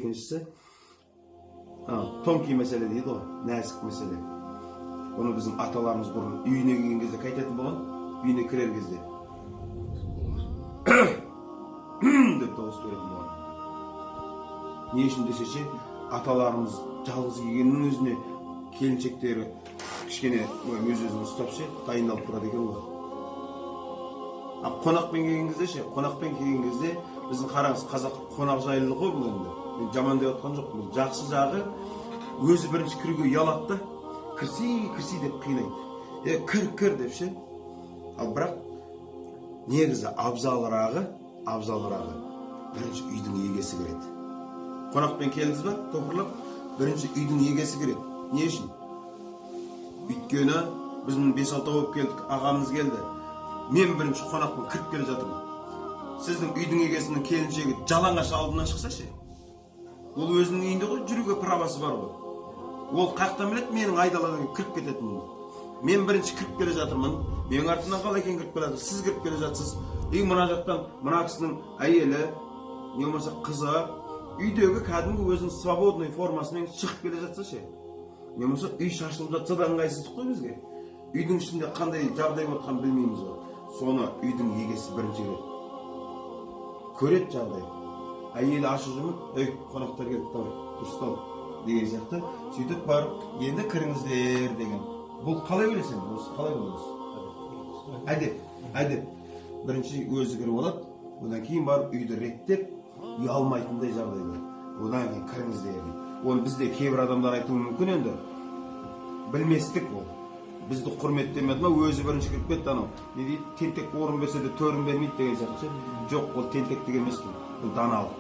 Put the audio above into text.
Екіншісі, тонкий мәселе дейді ғой, нәзік мәселе. Оны біздің аталарымыз бұрын үйіне келген кезде қайтатын болған, үйіне кірер кезде деп дауыс беретін болған. Не үшін десеше, аталарымыз жалғыз келгеннің өзіне келіншектері кішкене өз-өзін ұстап дайындалып тұрады екен ғой. Қонақпен келген кезде біздің қараңыз, қазақ қонақ жайлылығы ғой бұл енді. Мен жаман деп отқан жоқ. Бұл жақсы жағы өзі бірінші кіруге ұялады да, кірси деп қинайды. Кір деп ше. Ал бірақ негізі абзалырағы бірінші үйдің егесі кіреді. Қонақпен келдіңіз ба, топырлап, бірінші үйдің егесі кіреді. Не үшін? Өйткені біз 5-6 болып келдік, ағамыз келді. Мен бірінші қонақпен кіріп келе жатырмын. Сіздің үйдің егесінің келіншегі жалаңаш алдынан шықса ше, ол өзінің үйінде ғой, жүруге правасы бар ғой. Ол қақтан білет менің айдаладан кіріп кететінімді. Мен бірінші кіріп келе жатырмын. Менің артымнан қалай екен кіріп келе жатыр? Сіз кіріп келе жатсыз. Мына жақтан мына кісінің әйелі, не болмаса қызы үйдегі кәдімгі өзінің свободный формасымен шығып келе жатса ше. Не болмаса үй шашылып жатса да ыңғайсыздық қой бізге. Үйдің ішінде қандай жағдай отқан білмейміз ғой. Соны үйдің егесі бірінші көреді жағдай. Әйелі ашық жұмып, қонақтар келді, давай, дұрыстал деген сияқты. Сөйтіп барып, енді кіріңіздер деген. Бұл қалай ойлайсың? Осы қалай болады? Әдеп. Бірінші өзі кіріп алады, одан кейін барып үйді реттеп, ұялмайтындай жағдайда. Одан кейін кіріңіздер. Оны бізде кейбір адамдар айтуы мүмкін енді. Білместік ол. Бізді құрметтемеді ма, өзі бірінші кіріп кетті анау. Не дейді, тентек орын берсе де төрін бермейді деген сияқты. Жоқ, ол тентектік емес, бұл даналық.